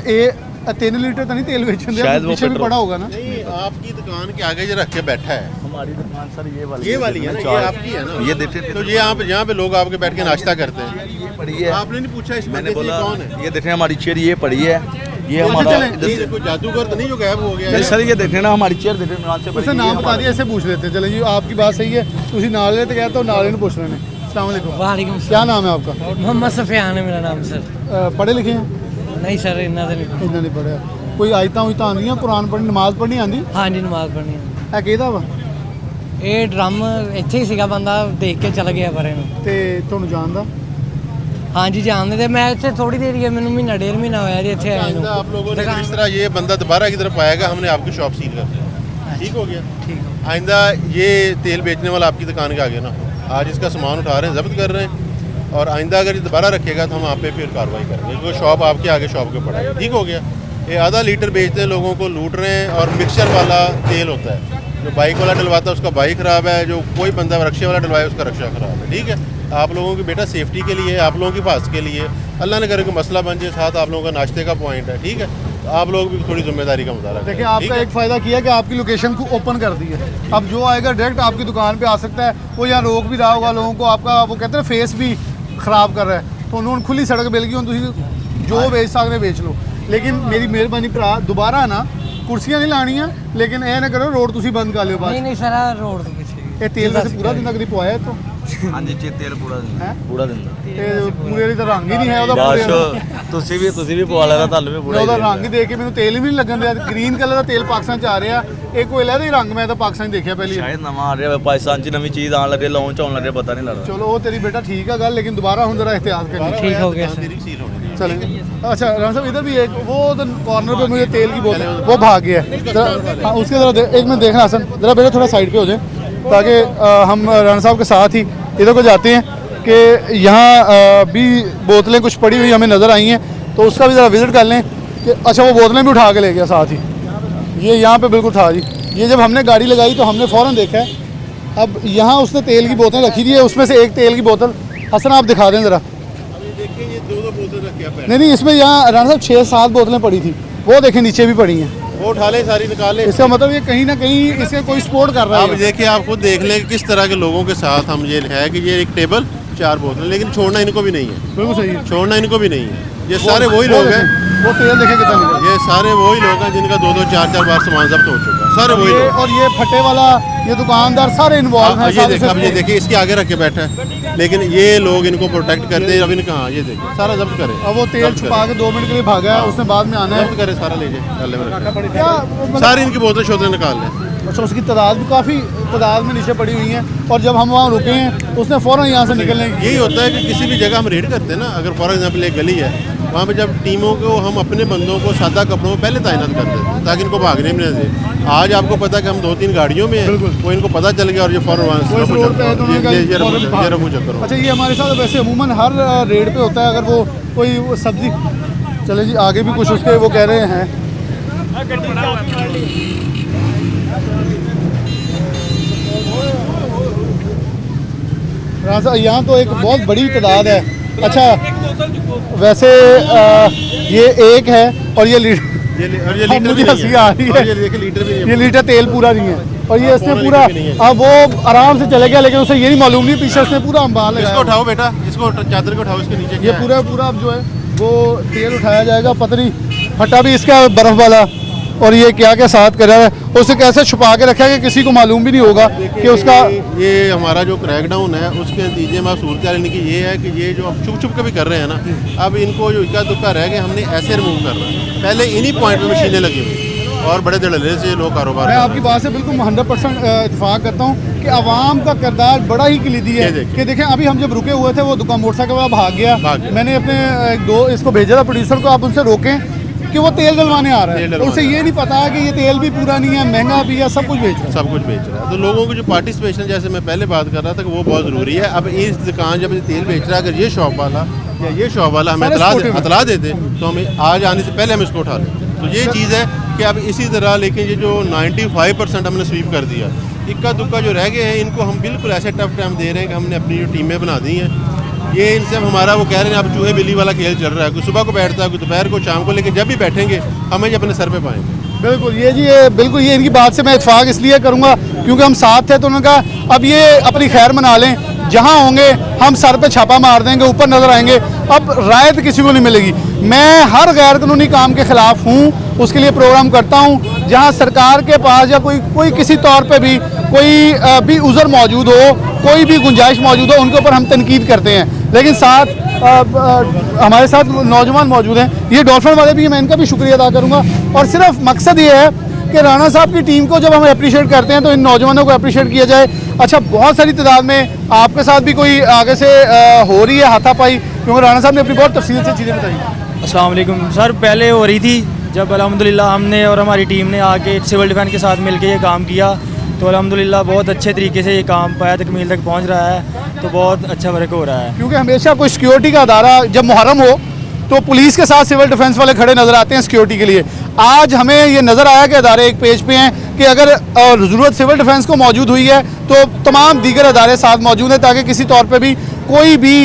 3 लीटर तो नहीं तेल बेचन दिया, शायद वो पीछे भी पेट्रोल- पड़ा होगा ना। नहीं, आपकी दुकान के आगे जो रख के बैठा है, हमारी दुकान सर ये ये वाली है ना, ये आपकी है ना। ये देखे तो ये यहाँ पे लोग आपके बैठ के नाश्ता करते हैं, ये पड़ी है। आपने नहीं पूछा इस मैंने बंदे से बोला कौन है? ये देखे हमारी चेयर ये पड़ी है, ये बोलते हमारा चलें, इधर ये से- कोई जादूगर तो नहीं जो गायब हो गया नहीं है? सर ये देखे ना हमारी चेयर देखे इमरान से पड़ी उसे है, नाम ये बता हमारा- दिया, ऐसे पूछ लेते हैं। चले जी, आपकी बात सही है, उसी नाले तो गया तो नाले ने पूछ रहे हैं। अस्सलाम वालेकुम। वालेकुम क्या नाम है आपका? मोहम्मद सफियान है मेरा नाम सर। पढ़े लिखे हैं? नहीं सर इन्ना तो नहीं। इन्ना नहीं पढ़िया। कोई आयतां उयतां आंदियां, कुरान पढ़नी, नमाज पढ़नी आंदी? हाँ जी नमाज पढ़नी है ਕਿਹਦਾ ਵਾ ਇਹ ਡਰਮ ਇੱਥੇ ਹੀ ਸੀਗਾ ਬੰਦਾ ਦੇਖ ਕੇ ਚਲਾ ਗਿਆ ਪਰੇ ਨੂੰ। ਤੇ ਤੁਹਾਨੂੰ ਜਾਣਦਾ? हाँ जी जानते थे मैं ਇੱਥੇ थोड़ी देर ही है मैंने महीना 1.5 महीना होया जी ਇੱਥੇ आए ਨੂੰ। आप लोगों ने इस तरह ये बंदा दोबारा की तरफ आएगा, हमने आपकी शॉप सील कर दी, ठीक हो गया। ठीक है। आइंदा ये तेल बेचने वाला आपकी दुकान के आगे ना हो। आज इसका सामान उठा रहे हैं, जब्त कर रहे हैं, और आइंदा अगर ये दोबारा रखेगा तो हम आप पे फिर कार्रवाई करेंगे, क्योंकि शॉप आपके आगे शॉप के पड़ा है, ठीक हो गया। ये आधा लीटर बेचते हैं, लोगों को लूट रहे हैं, और मिक्सचर वाला तेल होता है, जो बाइक वाला डलवाता है उसका बाइक ख़राब है, जो कोई बंदा रक्शे वाला डलवाए उसका रक्षा ख़राब है, ठीक है। आप लोगों की बेटा सेफ्टी के लिए, आप लोगों की हिफाजत के लिए, अल्लाह ने करे कोई मसला बन जाए, साथ आप लोगों का नाश्ते का पॉइंट है, ठीक है। तो आप लोग भी थोड़ी जिम्मेदारी का मुजाहरा करें। देखिए आपका एक फ़ायदा किया कि आपकी लोकेशन को ओपन कर दी है। अब जो आएगा डायरेक्ट आपकी दुकान पे आ सकता है, वो यहाँ रोक भी रहा होगा लोगों को, आपका वो कहते हैं फेस भी ख़राब कर रहा है, तो उन्होंने खुली सड़क मिल गई, तुम जो बेच सकते बेच लो। लेकिन मेरी मेहरबानी भरा दोबारा ना कुर्सियां नहीं लानियां, लेकिन ये ना करो रोड तुसी बंद कर लियो नहीं बस। नहीं सर आह रोड तो पीछे ये तेल वैसे पूरा दिन कभी पवाया तो हाँ जी चे तेल पूरा है पूरा दिन पूरे ਦੀ ਤਾਂ ਰੰਗ ਹੀ ਨਹੀਂ ਹੈ ਉਹਦਾ ਪੂਰੇ ਦਾ। ਬਸ ਤੁਸੀਂ ਵੀ ਪਵਾ ਲੈਣਾ, ਤੁਹਾਨੂੰ ਵੀ ਮੈਂ ਉਹਦਾ ਰੰਗ ਹੀ ਦੇਖ ਕੇ ਮੈਨੂੰ ਤੇਲ ਵੀ ਨਹੀਂ ਲੱਗਣ ਦਿਆ। ਗ੍ਰੀਨ ਕਲਰ ਦਾ ਤੇਲ ਪਾਕਿਸਤਾਨ ਚ ਆ ਰਿਹਾ, ਇਹ ਕੋਇਲਾ ਦਾ ਹੀ ਰੰਗ ਮੈਂ ਤਾਂ ਪਾਕਿਸਤਾਨ 'ਚ ਦੇਖਿਆ ਪਹਿਲੀ। ਸ਼ਾਇਦ ਨਵਾਂ ਆ ਰਿਹਾ ਪਾਕਿਸਤਾਨ 'ਚ, ਨਵੀਂ ਚੀਜ਼ ਆਉਣ ਲੱਗੇ, ਲਾਉਣ 'ਚ ਆਉਣ ਲੱਗੇ, ਪਤਾ ਨਹੀਂ ਲੱਗਦਾ। ਚਲੋ ਉਹ ਤੇਰੀ ਬੇਟਾ ठीक है गल, लेकिन दोबारा हम जरा एहतियात करें। ठीक हो गया सर। तेरी सील होनी चाहिए। चलेंगे। अच्छा राना साहब इधर भी एक वो कॉर्नर पे मुझे तेल की बोतल वो भाग गया है जरा, हाँ, उसके जरा एक मिनट देखना हसन, जरा बेटा थोड़ा साइड पे हो जाए ताकि हम राना साहब के साथ ही इधर को जाते हैं कि यहाँ भी बोतलें कुछ पड़ी हुई हमें नज़र आई हैं, तो उसका भी ज़रा विज़िट कर लें कि अच्छा वो बोतलें भी उठा के ले गया साथ ही। ये यहाँ पे बिल्कुल था जी। ये जब हमने गाड़ी लगाई तो हमने फ़ौरन देखा है। अब यहाँ उसने तेल की बोतलें रखी थी, उसमें से एक तेल की बोतल हसन आप दिखा दें ज़रा। देखिए ये दो बोतल रखे हैं, नहीं नहीं इसमें यहाँ राना साहब 6-7 बोतलें पड़ी थी, वो देखें नीचे भी पड़ी हैं। वो उठा ले, सारी निकाल ले। इसका मतलब ये कहीं ना कहीं इसे कोई सपोर्ट कर रहा आप है। देखिए, आप खुद देख लें कि किस तरह के लोगों के साथ हम ये है कि ये एक टेबल 4 बोतलें, लेकिन छोड़ना इनको भी नहीं है, बिल्कुल सही है। छोड़ना इनको भी नहीं है। ये सारे वही लोग हैं, वो तेल देखें कितना निकला। ये सारे वही लोग हैं जिनका 2-2 4-4 बार सामान जब्त हो चुका है, सारे वही ये लोग। और ये फटे वाला ये दुकानदार सारे इन्वॉल्व हैं। ये सारे देखिए, अब ये से- देखिए इसके आगे रख के बैठा है, लेकिन ये लोग इनको प्रोटेक्ट करते हैं। अब इनका हाँ ये देखिए सारा जब्त करे, अब वो तेल छुपा के 2 मिनट के लिए भागा है, उसने बाद में आना है। जब्त करे, सारा ले जाए, डाले में रखे। क्या मतलब- सारी इनकी बोतल शोतलें निकाल लें। अच्छा उसकी तादाद भी काफ़ी तादाद में नीचे पड़ी हुई हैं, और जब हम वहाँ रुके हैं उसने फ़ौरन यहाँ से निकलने की। यही होता है कि किसी भी जगह हम रेड करते हैं ना, अगर फॉर एग्जांपल एक गली है, वहाँ पे जब टीमों को हम अपने बंदों को सादा कपड़ों में पहले तैनात कर देते हैं ताकि इनको भागने में न दे। आज आपको पता है कि हम 2-3 गाड़ियों में हैं, वो इनको पता चल गया और ये फौरन वहाँ वो इस रोड पे है तो उन्होंने कहा ये फौरन भाग। रफू चक्कर। अच्छा ये हमारे साथ वैसे अमूमन हर रेड पे होता है, अगर वो कोई वो सब्जी चले जी आगे भी कुछ उसके वो कह रहे हैं। राजा यहाँ तो एक बहुत बड़ी तादाद है। अच्छा वैसे ये एक है और ये लीटर और ये हाँ, लीटर मुझे भी नहीं हंसी आ रही है, है। और ये देखिए लीटर भी नहीं ये है। लीटर तेल पूरा नहीं है, और ये इसने पौना पूरा लीटर भी नहीं है। अब वो आराम से चले गया, लेकिन उसे ये नहीं मालूम नहीं पीछे उसने पूरा अंबाल इसको लगाया। उठाओ बेटा, इसको चादर को उठाओ, इसके नीचे ये क्या है? पूरा पूरा अब जो है वो तेल उठाया जाएगा। पतरी फटा भी इसका बर्फ वाला, और ये क्या क्या साथ कर रहा है, उसे कैसे छुपा के रखा है कि किसी को मालूम भी नहीं होगा कि उसका। ये हमारा जो क्रैकडाउन है उसके नतीजे में सूरत हाल इनकी ये है कि ये जो अब छुप के भी कर रहे हैं ना, अब इनको जो इक्का दुक्का रह गए हमने ऐसे रिमूव कर रहे हैं। पहले इन्हीं पॉइंट पे मशीनें लगी हुई और बड़े धड़ल्ले से लोग कारोबार मैं कर आपकी रहे बात से बिल्कुल 100% इत्तेफाक करता हूँ कि आवाम का किरदार बड़ा ही कलीदी है। ये देखिए। कि देखें अभी हम जब रुके हुए थे वो दुकान मोटरसाइकिल वाला भाग गया, मैंने अपने एक दो इसको भेजा था प्रोड्यूसर को, आप उनसे रोकें कि वो तेल डलवाने आ रहा तेल है, डलवाने उसे आ ये नहीं पता कि ये तेल भी पूरा नहीं है, महंगा भी है, सब कुछ बेच रहा है। सब कुछ बेच रहा है। तो लोगों की जो पार्टिसिपेशन, जैसे मैं पहले बात कर रहा था, कि वो बहुत ज़रूरी है। अब इस दुकान जब ये तेल बेच रहा है, अगर ये शॉप वाला या ये शॉप वाला हमें सारे अतला देते तो हमें आज आने से पहले हम इसको उठा लेते। तो ये चीज़ है कि अब इसी तरह, लेकिन ये जो 95% हमने स्वीप कर दिया, इक्का दुक्का जो रह गए हैं इनको हम बिल्कुल ऐसे टफ टाइम दे रहे हैं कि हमने अपनी जो टीमें बना दी हैं। ये इनसे अब हमारा वो कह रहे हैं अब चूहे बिल्ली वाला खेल चल रहा है, कोई सुबह को बैठता है, कोई दोपहर को, शाम को, लेकिन जब भी बैठेंगे हमें ये अपने सर पे पाएंगे। बिल्कुल ये जी, ये बिल्कुल ये इनकी बात से मैं इत्तेफाक इसलिए करूँगा क्योंकि हम साथ थे, तो उन्होंने कहा अब ये अपनी खैर मना लें, जहाँ होंगे हम सर पे छापा मार देंगे, ऊपर नजर आएंगे, अब रायत किसी को नहीं मिलेगी। मैं हर गैर कानूनी काम के खिलाफ हूँ, उसके लिए प्रोग्राम करता हूँ। जहाँ सरकार के पास या कोई किसी तौर पे भी कोई भी उज़र मौजूद हो, कोई भी गुंजाइश मौजूद हो, उनके ऊपर हम तनकीद करते हैं, लेकिन साथ हमारे साथ नौजवान मौजूद हैं, ये डॉल्फिन वाले भी हैं, मैं इनका भी शुक्रिया अदा करूँगा। और सिर्फ मकसद ये है कि राणा साहब की टीम को जब हम अप्रिशिएट करते हैं तो इन नौजवानों को अप्रिशिएट किया जाए। अच्छा, बहुत सारी तादाद में आपके साथ भी कोई आगे से हो रही है हाथापाई, क्योंकि राणा साहब ने अपनी बहुत तफसील से चीज़ें बताई। अस्सलाम वालेकुम सर, पहले हो रही थी जब अल्हम्दुलिल्लाह हमने और हमारी टीम ने आके सिविल डिफेंस के साथ मिलकर ये काम किया तो अल्हम्दुलिल्लाह बहुत अच्छे तरीके से ये काम पाया तकमील तक पहुंच रहा है, तो बहुत अच्छा वर्क हो रहा है। क्योंकि हमेशा कोई सिक्योरिटी का अदारा जब मुहर्रम हो तो पुलिस के साथ सिविल डिफेंस वाले खड़े नज़र आते हैं सिक्योरिटी के लिए। आज हमें ये नज़र आया कि अदारे एक पेज पे हैं कि अगर ज़रूरत सिविल डिफेंस को मौजूद हुई है तो तमाम दीगर अदारे साथ मौजूद हैं ताकि किसी तौर पर भी कोई भी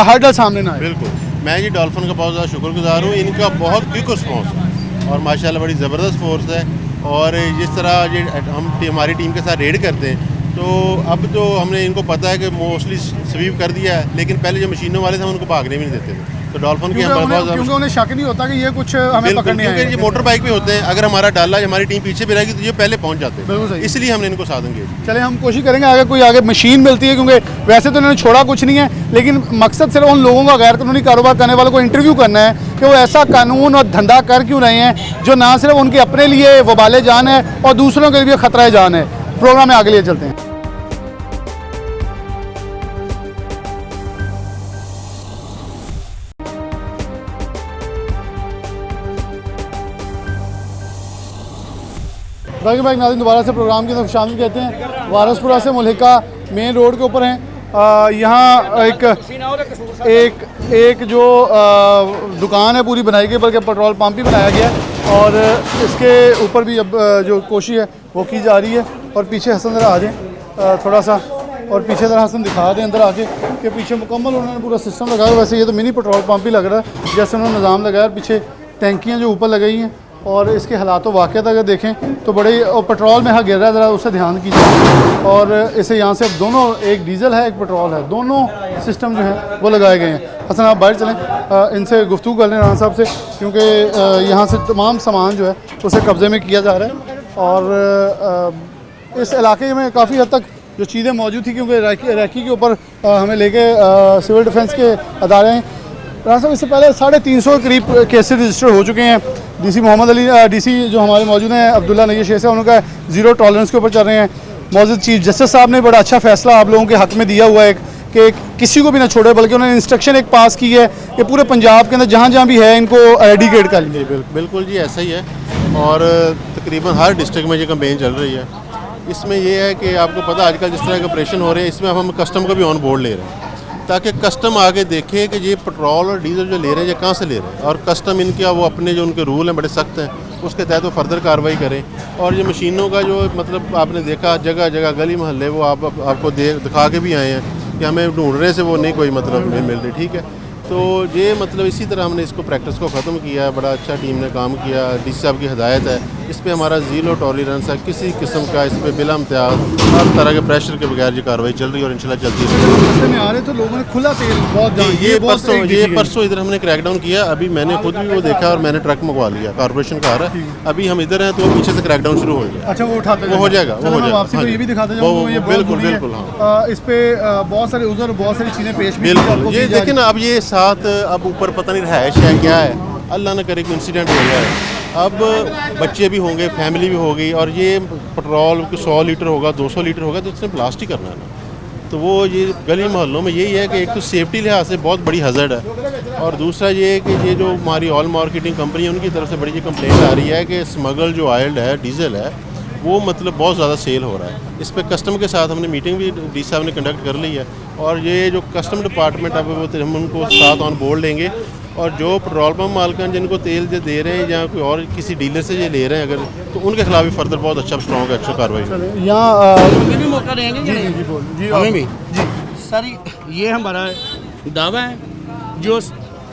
हर्डल सामने ना आए। बिल्कुल, मैं ये डॉल्फिन का बहुत ज़्यादा शुक्रगुजार हूँ, इनका बहुत क्विक रिस्पॉन्स है और माशाल्लाह बड़ी ज़बरदस्त फोर्स है। और जिस तरह ये हम हमारी टीम के साथ रेड करते हैं तो अब तो हमने इनको पता है कि मोस्टली स्वीप कर दिया है, लेकिन पहले जो मशीनों वाले थे हम उनको भागने भी नहीं देते थे। तो डॉल्फिन की क्योंकि उन्हें शक नहीं होता कि ये कुछ हमें पकड़ने आए हैं। ये मोटर बाइक पे होते हैं, अगर हमारा डाला हमारी टीम पीछे भी रहेगी तो ये पहले पहुंच जाते बिल्कुल हैं, सही। इसलिए हमने इनको साथ एंगेज। चले हम कोशिश करेंगे आगे कोई आगे मशीन मिलती है, क्योंकि वैसे तो इन्होंने छोड़ा कुछ नहीं है, लेकिन मकसद सिर्फ उन लोगों का गैर कानूनी कारोबार करने वालों को इंटरव्यू करना है कि वो ऐसा कानून और धंधा कर क्यों रहे हैं जो ना सिर्फ उनके अपने लिए वबाले जान है और दूसरों के लिए खतरा जान है। प्रोग्राम में आगे लिए चलते हैं। बाकी भाई नाज़रीन, दोबारा से प्रोग्राम की तरफ शामिल कहते हैं। वारसपुरा से मुल्हिका मेन रोड के ऊपर हैं। यहाँ एक जो दुकान है पूरी बनाई गई, बल्कि पेट्रोल पंप भी बनाया गया है और इसके ऊपर भी अब जो कोशिश है वो की जा रही है। और पीछे हसन ज़रा आ जाएँ थोड़ा सा, और पीछे ज़रा हसन दिखा दें अंदर आके कि पीछे मुकम्मल उन्होंने पूरा सिस्टम लगाया। वैसे ये तो मिनी पेट्रोल पंप ही लग रहा है जैसे उन्होंने निज़ाम लगाया। और पीछे टैंकियाँ जो ऊपर लगाई हैं और इसके हालात वाक़यात अगर देखें तो बड़े, और पेट्रोल में हाँ गिर रहा है, ज़रा उससे ध्यान कीजिए। और इसे यहाँ से दोनों, एक डीजल है एक पेट्रोल है, दोनों सिस्टम जो है वो लगाए गए हैं। हसन आप बाहर चलें, इनसे गुफ्तगू कर लें राणा साहब से, क्योंकि यहाँ से तमाम सामान जो है उसे कब्ज़े में किया जा रहा है। और इस इलाके में काफ़ी हद तक जो चीज़ें मौजूद थी, क्योंकि रैकी के ऊपर हमें लेके सिविल डिफेंस के अदारे हैं। राणा साहब, इससे पहले 350 के करीब केसेस रजिस्टर हो चुके हैं। डीसी मोहम्मद अली, डीसी जो हमारे मौजूद हैं अब्दुल्ला नय्यर शेख साहब, उनका ज़ीरो टॉलरेंस के ऊपर चल रहे हैं। मौजूद चीफ जस्टिस साहब ने बड़ा अच्छा फैसला आप लोगों के हक़ में दिया हुआ है कि किसी को भी ना छोड़े, बल्कि उन्होंने इंस्ट्रक्शन एक पास की है कि पूरे पंजाब के अंदर जहाँ जहाँ भी है इनको एडिकेट कर लीजिए। बिल्कुल जी, ऐसा ही है। और तकरीबन हर डिस्ट्रिक्ट में ये कैंपेन चल रही है। इसमें यह है कि आपको पता आजकल जिस तरह के ऑपरेशन हो रहे हैं, इसमें हम कस्टम को भी ऑन बोर्ड ले रहे हैं ताकि कस्टम आगे देखे कि ये पेट्रोल और डीजल जो ले रहे हैं ये कहाँ से ले रहे हैं, और कस्टम इनके वो अपने जो उनके रूल हैं बड़े सख्त हैं, उसके तहत वो फर्दर कार्रवाई करें। और ये मशीनों का जो मतलब आपने देखा जगह जगह गली मोहल्ले, वो आपको दिखा के भी आए हैं कि हमें ढूंढने से वो नहीं कोई मतलब नहीं मिल रही। ठीक है, तो ये मतलब इसी तरह हमने इसको प्रैक्टिस को ख़त्म किया। बड़ा अच्छा टीम ने काम किया, डीसी साहब की हिदायत है, इस पर हमारा ज़ीरो टॉलरेंस है, किसी किस्म का इस पर बिला इम्तियाज़ हर तरह के प्रेशर के बगैर ये कार्रवाई चल रही है और इंशाल्लाह चलती है। में आ रहे तो लोगों ने खुला तेल बहुत ये परसों इधर हमने क्रैकडाउन किया। अभी मैंने खुद भी वो देखा और मैंने ट्रक मंगवा लिया, कॉर्पोरेशन का आ रहा है। अभी हम इधर हैं तो पीछे से क्रैकडाउन शुरू हो गया। अच्छा, वो उठाते वो हो जाएगा, वो हो जाएगा। आपसे तो ये भी दिखाते जाऊँ, बिल्कुल बिल्कुल, हाँ। इस पे बहुत सारे उज़र, बहुत सारी चीज़ें पेश भी बिल्कुल। ये देखें ना, अब ये साथ अब ऊपर पता नहीं रहायश है क्या है, अल्लाह न करे कोई इंसिडेंट हो जाए। अब बच्चे भी होंगे, फैमिली भी होगी, और ये पेट्रोल 100 लीटर होगा, 200 लीटर होगा, तो इसने ब्लास्ट ही करना है ना। तो वो ये गली मोहल्लों में यही है कि एक तो सेफ्टी लिहाज से बहुत बड़ी हज़र्ड है, और दूसरा ये है कि ये जो हमारी ऑल मार्केटिंग कंपनी है उनकी तरफ से बड़ी ये कंप्लेंट आ रही है कि स्मगल जो ऑयल है, डीजल है, वो मतलब बहुत ज़्यादा सेल हो रहा है। इस पर कस्टम के साथ हमने मीटिंग भी डी साहब ने कंडक्ट कर ली है, और ये जो कस्टम डिपार्टमेंट अब वो हम उनको साथ ऑन बोर्ड लेंगे, और जो पेट्रोल पंप मालिकान जिनको तेल दे रहे हैं या कोई और किसी डीलर से ये ले रहे हैं अगर, तो उनके खिलाफ भी फर्दर बहुत अच्छा स्ट्रॉन्ग एक्शन कार्रवाई। यहाँ हमें भी मौका देंगे जी, हमें भी जी सर, ये हमारा दावा है जो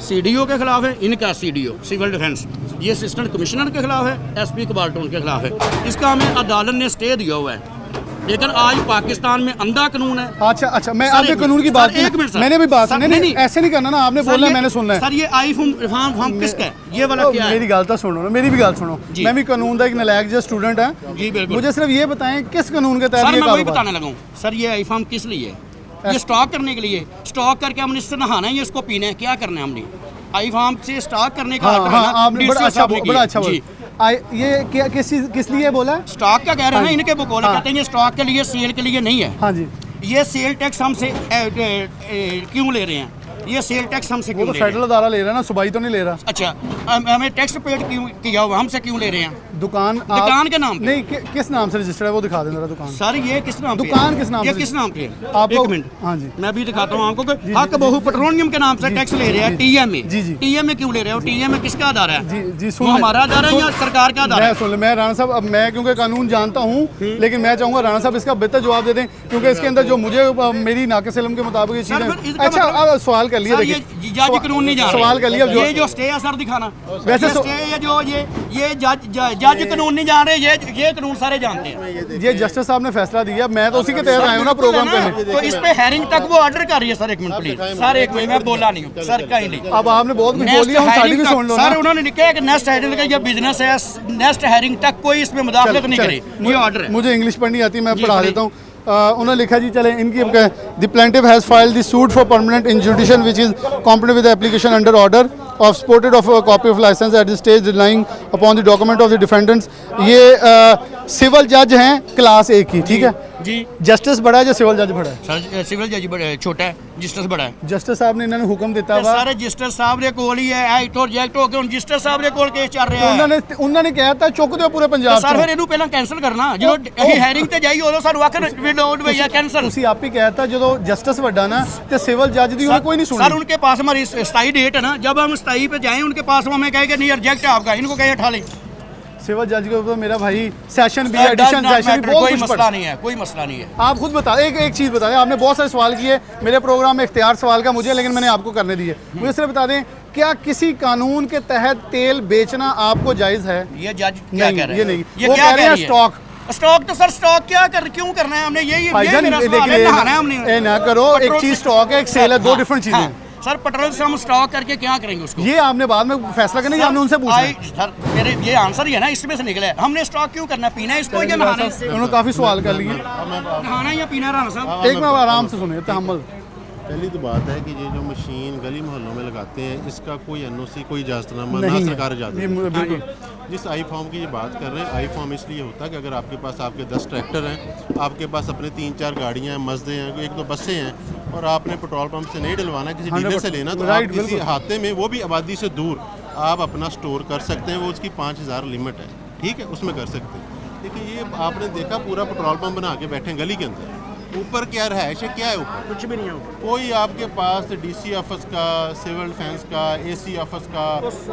CDO के खिलाफ है, इनका CDO सिविल डिफेंस, ये असिस्टेंट कमिश्नर के खिलाफ है, SP कबाल्टोन के खिलाफ है। इसका हमें अदालत ने स्टे दिया हुआ है, लेकिन आज पाकिस्तान में अंधा कानून है। अच्छा, मैं आपने कानून की बात एक मिनट, मैंने भी बात नहीं, ऐसे नहीं करना ना, आपने बोलना है, मैंने सुनना है। सर ये आई फॉर्म किसका है, ये वाला क्या है? मेरी गल तो सुनो ना, मेरी भी गल सुनो। मैं भी कानून का एक नलायक जो स्टूडेंट है जी, बिल्कुल। मुझे सिर्फ ये बताएं किस कानून के तहत सर ये मैं वही कारोबार? बताने लगा हूँ सर, ये आई फॉर्म किस लिए है? ये स्टॉक करने के लिए, स्टॉक करके हमने इससे नहाना है, ये इसको पीना है, क्या करना है हमने? आई फार्म से स्टॉक करने का हाँ ऑर्डर है हाँ, ना, आपने बड़ा DCO अच्छा साहब ने किया। बड़ा अच्छा जी। बोला। ये क्या किस लिए बोला है? स्टॉक का कह रहे हैं ना, इनके बकौल हाँ। कहते हैं ये स्टॉक के लिए, सेल के लिए नहीं है। हाँ जी, ये सेल टैक्स हमसे क्यों ले रहे हैं? ये सेल टैक्स हमसे वो क्यों तो ले रहे हैं? फेडरल अदारा ले रहा है ना, सूबाई तो नहीं ले रहा। अच्छा, हमें टैक्स पेड क्यों किया हुआ, हमसे क्यों ले रहे हैं? दुकान के नाम पे? नहीं, किस नाम से रजिस्टर्ड है वो दिखा दें जरा दुकान। सर ये किस नाम पे है? दुकान किस नाम ये से? किस नाम पे है? आपको- एक मिनट, हाँ जी। मैं भी दिखाता हूँ आपको कि हक बहु पेट्रोलियम के नाम से टैक्स ले रहे हैं टीएमए। जी, जी। टीएमए क्यों ले रहे हो? टीएमए किसका अदारा है? जी जी, वो हमारा अदारा है या सरकार का अदारा मैं है? सुन ले, मैं राणा साहब, अब मैं क्योंकि कानून जानता हूँ, लेकिन मैं चाहूँगा राणा साहब इसका बेहतर जवाब दे दें, क्योंकि इसके अंदर जो मुझे मेरी नाक़िस इल्म के मुताबिक ये सर, फिर चीज़ें। इसका अच्छा, मतलब- अब सवाल कर लिए, सर, ये देखिए जज कानून नहीं जान रहे। सवाल कर लिया, अब ये जो स्टे है सर दिखाना, वैसे ये स्टे है जो ये जज कानून नहीं जान रहे, ये कानून सारे जानते हैं। ये जस्टिस साहब ने फैसला दिया, मैं तो उसी के तहत आया हूँ ना प्रोग्राम करने। तो इस पे हेयरिंग तक वो ऑर्डर कर रही है। सर एक मिनट प्लीज, सर एक मिनट, मैं बोला नहीं हूँ सर, कहीं नहीं। अब आपने बहुत कुछ बोल दिया, हम सारी भी सुन लो सर ना। उन्होंने लिखा है कि नेक्स्ट हेयरिंग का ये बिजनेस है, नेक्स्ट हेयरिंग तक कोई इसमें मुदाखलत नहीं करे, ये ऑर्डर है। मुझे इंग्लिश पढ़नी आती है, मैं जी, पढ़ा पढ़िए। देता हूँ। उन्होंने लिखा जी, चले इनकी the plaintiff has filed the suit for permanent injunction which is complete with application under order of supported of copy of licence at the stage relying upon the document of the defendants. ये civil जज हैं class ए की, ठीक है जी। Justice बड़ा है या civil जज बड़ा है? सर सिविल जज बड़ा छोटा है, रजिस्टर बड़ा है। जस्टिस साहब ने इन्होंने हुक्म दिता वा, सर रजिस्टर साहब ने कोल ही है, हाई कोर्ट रिजेक्ट हो गए, रजिस्टर साहब ने कोल केस चल रहा है। उन्होंने कहा था चुक दो पूरे पंजाब सर फिर ਇਹਨੂੰ ਪਹਿਲਾਂ ਕੈਨਸਲ ਕਰਨਾ, ਜਦੋਂ ਅਸੀਂ ਹੈਰਿੰਗ ਤੇ ਜਾਈ ਉਦੋਂ ਸਾਨੂੰ ਆਖਣ ਵਿਡੋਡ ਭਈਆ ਕੈਨਸਲ। ਤੁਸੀਂ ਆਪ ਹੀ कहता ਜਦੋਂ जस्टिस ਵੱਡਾ ना ਤੇ सिविल जज ਦੀ कोई नहीं सुनी। सर उनके पास हमारी 27 डेट है ना, जब हम 27 पे जाएं उनके पास, वो हमें कहे कि नहीं रिजेक्ट है आपका, इनको कहे उठा लें। सिविल जज के ऊपर मेरा भाई सेशन भी Sir, edition does not session matter, बहुत कोई कुछ मसला पढ़ा। नहीं है, कोई मसला नहीं है। आप खुद बता, एक चीज़ बता दें, आपने बहुत सारे सवाल किए मेरे प्रोग्राम में, इख्तियार सवाल का मुझे, लेकिन मैंने आपको करने दिए। मुझे सिर्फ बता दें, क्या किसी कानून के तहत तेल बेचना आपको जायज़ है? ये जज क्या नहीं, कह रहे ये हैं? नहीं, ये वो क्या कह रहे हैं स्टॉक। स्टॉक तो सर स्टॉक क्यों करना है हमने? ये भाईजान, मेरा सवाल है, नहाना है हमने। ये ना करो, एक चीज़ स्टॉक है, एक सेल है, दो डिफरेंट चीज़ें हैं। सर पेट्रोल से हम स्टॉक करके क्या करेंगे उसको? ये आपने बाद में फैसला करना, ये आपने उनसे पूछना है। सर मेरे ये आंसर ही है ना, इसमें से निकला है। हमने स्टॉक क्यों करना है? पीना है इसको या नहाना है इससे? उन्होंने काफ़ी सवाल कर लिए, नहाना है या पीना है राणा साहब? एक मिनट आराम से सुनिए, तहम्मुल। पहली तो बात है कि ये जो मशीन गली मोहल्लों में लगाते हैं, इसका कोई एनओसी, कोई इजाज़तनामा ना नहीं है। सरकार इजाज़त ये देती है। बिल्कुल जिस आई फॉर्म की ये बात कर रहे हैं, आई फॉर्म इसलिए होता है कि अगर आपके पास आपके 10 ट्रैक्टर हैं, आपके पास अपने 3-4 गाड़ियाँ हैं, मजदे हैं, 1-2 बसें हैं, और आपने पेट्रोल पंप से नहीं डलवाना, किसी डीलर से लेना, तो राइट, आप किसी बिल्कुल। हाते में, वो भी आबादी से दूर, आप अपना स्टोर कर सकते हैं। वो उसकी 5000 लिमिट है, ठीक है, उसमें कर सकते हैं। देखिए ये आपने देखा पूरा पेट्रोल पंप बना के बैठे हैं गली के अंदर, ऊपर क्या रहायश है, क्या है ऊपर? कुछ भी नहीं है। कोई आपके पास डीसी ऑफिस का, सिविल डिफेंस का, एसी ऑफिस का,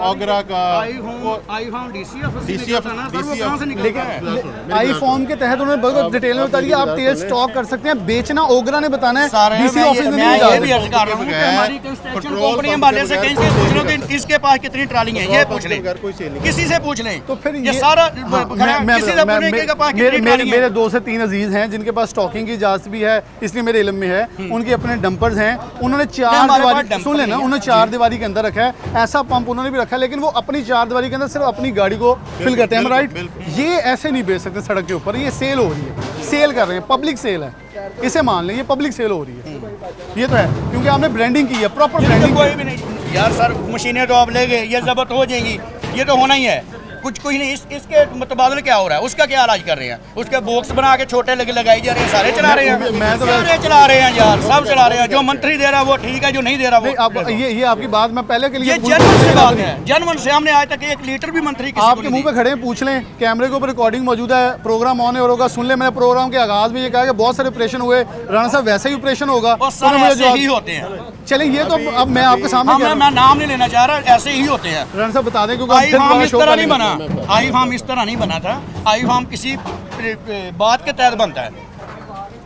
ओगरा का, आई home DC office DC office, लेकिन आई फॉर्म के तहत उन्होंने बहुत डिटेल में बता दिया, आप तेल स्टॉक कर सकते हैं, बेचना ओगरा ने बताना है, डीसी ऑफिस ने नहीं ये भी बताना। अर्ज कर रहा हूँ कि हमारी कंस्ट्रक्शन कंपनी वाले से कहीं से पूछ लो कि इसके पास कितनी ट्राली है, ये पूछ लें, किसी से पूछ लें। तो फिर ये सारा हाँ, किसी से पूछने के पास कितनी ट्राली है? मेरे 2 से 3 अजीज हैं जिनके पास स्टॉकिंग की इजाजत भी है, इसलिए मेरे इल्म में है। उनके अपने डंपर्स हैं, उन्होंने 4 हमारे पास दीवारी, डंपर सुन लेना, नहीं है। उन्होंने 4 दीवारी के अंदर रखा है, ऐसा पंप उन्होंने भी रखा है, लेकिन वो अपनी 4 दीवारी के अंदर सिर्फ अपनी गाड़ी को फिल करते हैं, राइट? ये ऐसे नहीं बेच सकते सड़क के ऊपर, ये सेल हो रही है, सेल कर रहे हैं, पब्लिक सेल है, इसे मान लें, ये पब्लिक सेल हो रही है, ये तो है, क्योंकि आपने ब्रांडिंग की है, प्रॉपर ब्रांडिंग। कोई भी नहीं यार सर, मशीनें तो आप ले गए, ये जब्त हो जाएंगी, ये तो होना ही है। कुछ नहीं, इसके मुतबादले क्या हो रहा है, उसका क्या इलाज कर रहे हैं? उसके बॉक्स बना के छोटे लगाई जा रहे हैं, सारे चला रहे हैं, मैं तो सारे चला रहे हैं यार, सब चला रहे हैं। जो मंत्री दे रहा है वो ठीक है, जो नहीं दे रहा वो आप ये आपकी बात मैं पहले के लिए ये जनमन से बात है, जनमन से हमने आज तक 1 लीटर भी मंत्री किसी को आपके नहीं मुंह पे खड़े हैं, पूछ लें, कैमरे के ऊपर रिकॉर्डिंग मौजूद है, प्रोग्राम ऑन होगा, सुन ले। मैंने प्रोग्राम के आगाज में ये कहा कि बहुत सारे ऑपरेशन हुए, राणा साहब वैसे ही ऑपरेशन होगा, और सर ऐसे ही होते हैं। चलिए ये तो अब मैं आपके सामने कह रहा हूं। मैं नाम नहीं लेना चाह रहा, ऐसे ही होते हैं। राणा साहब बता दें, क्योंकि आई फार्म इस तरह नहीं बना, आई फार्म इस तरह नहीं बना था। आई फार्म किसी बात के तहत बनता है,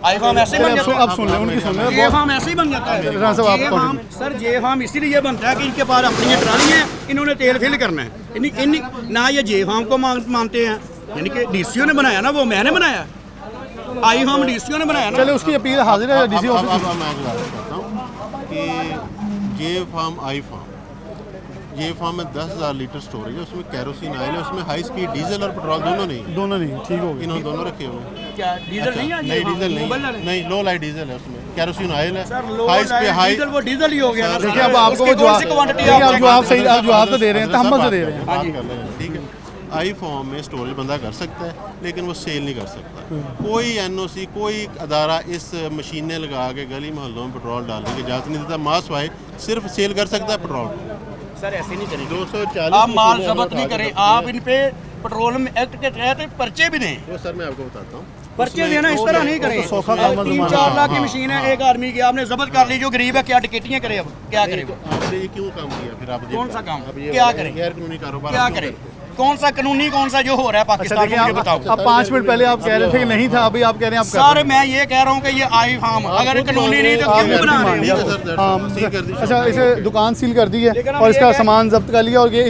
आई फार्म ऐसे बन जाता है। अब सुन लें, उनकी सुन लें, जे फार्म ऐसे ही बन जाता है। राणा साहब, आप जे फार्म, सर जे फार्म इसीलिए बनता है कि इनके पास अपनी ये ट्राली है, इन्होंने तेल फिल करना है। ना ये जे फार्म को मानते हैं, यानी कि डीसीओ ने बनाया ना, वो मैंने बनाया, आई फार्म डीसीओ ने बनाया ना। चले उसकी अपील हाजिर है डीसी अब ऑफिस। मैं जवाब देता हूँ कि ये फार्म, आई फार्म, ये फार्म में 10,000 लीटर स्टोरेज है, उसमें कैरोसिन ऑयल है, उसमें हाई स्पीड डीजल और पेट्रोल दोनों नहीं है। दोनों नहीं, ठीक हो गया। इन्होंने दोनों रखे हुए हैं। क्या डीजल नहीं है? नहीं डीजल नहीं, नहीं लो लाइट डीजल है उसमें। कैरोसिन ऑयल है, सर लो हाई पे हाई। डीजल वो डीजल ही हो गया ना। देखिए अब आपको उसकी वो कौन सी क्वांटिटी देखिए, आप अब जो आप सही आप जवाब तो दे रहे हैं, तहम्मत से दे रहे हैं। बात कर रहे हैं, ठीक है। आई फॉर्म में स्टोरेज बंदा कर सकता है, लेकिन वो सेल नहीं कर सकता। कोई एनओसी, कोई अदारा इस मशीनें लगा के गली मोहल्लों में पेट्रोल डालने की इजाज़त नहीं देता। मास वाइज सिर्फ सेल कर सकता है पेट्रोल। सर ऐसे नहीं करेंगे। 240 आप माल जब्त नहीं करें, आप इन पे पेट्रोलियम एक्ट के तहत पर्चे भी दें। वो सर मैं आपको बताता हूँ, पर्चे देना इस तरह नहीं करें। 3-4 लाख की मशीन है एक आदमी की, आपने जब्त कर ली। जो गरीब है क्या टिकटियाँ करे, अब क्या करे वो? आपने ये क्यों काम किया फिर? आप कौन सा काम? अब ये क्या करें? गैर कानूनी कारोबार क्या आप क्यों करे? करते हैं? कौन सा कानूनी, कौन सा जो हो रहा है अच्छा पाकिस्तान में, देखिए, मुझे बताओ। अब 5 मिनट पहले आप कह रहे थे कि नहीं था, अभी आप कह रहे हैं आप कर सर रहे हैं। मैं ये कह रहा हूँ कि ये आई फार्म अगर कानूनी नहीं तो क्यों बना रहे ठीक हैं? है सर, हाँ, सील कर दी। अच्छा इसे दुकान सील कर दी है लेकिन हम और ये इसका कह- सामान जब्त कर लिया और ये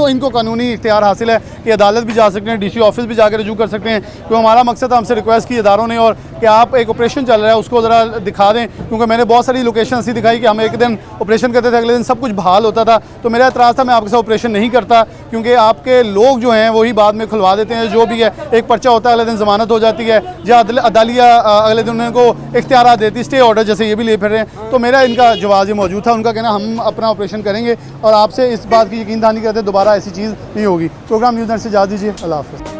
इनको कानूनी इख्तियार हासिल है कि अदालत भी जा सकते हैं, डीसी ऑफिस भी जाकर रजू कर सकते हैं। तो हमारा मकसद था, हमसे रिक्वेस्ट की इदारों ने, और कि आप एक ऑपरेशन चल रहा है उसको ज़रा दिखा दें, क्योंकि मैंने बहुत सारी लोकेशन ऐसी दिखाई कि हम एक दिन ऑपरेशन करते थे, अगले दिन सब कुछ बहाल होता था। तो मेरा एतराज़ था, मैं आपके साथ ऑपरेशन नहीं करता, क्योंकि आपके लोग जो हैं वही बाद में खुलवा देते हैं। जो भी है, एक पर्चा होता है, अगले दिन ज़मानत हो जाती है, या अदालिया अगले दिन उनको इख्तियार देती, स्टे ऑर्डर जैसे ये भी ले फिर रहे हैं। तो मेरा इनका जवाब ये मौजूद था, उनका कहना हम अपना ऑपरेशन करेंगे और आपसे इस बात की यकीन दहानी करते दोबारा ऐसी चीज़ नहीं होगी। प्रोग्राम न्यूज़ नेट से इजाज़त दीजिए, अल्लाह हाफ़िज़।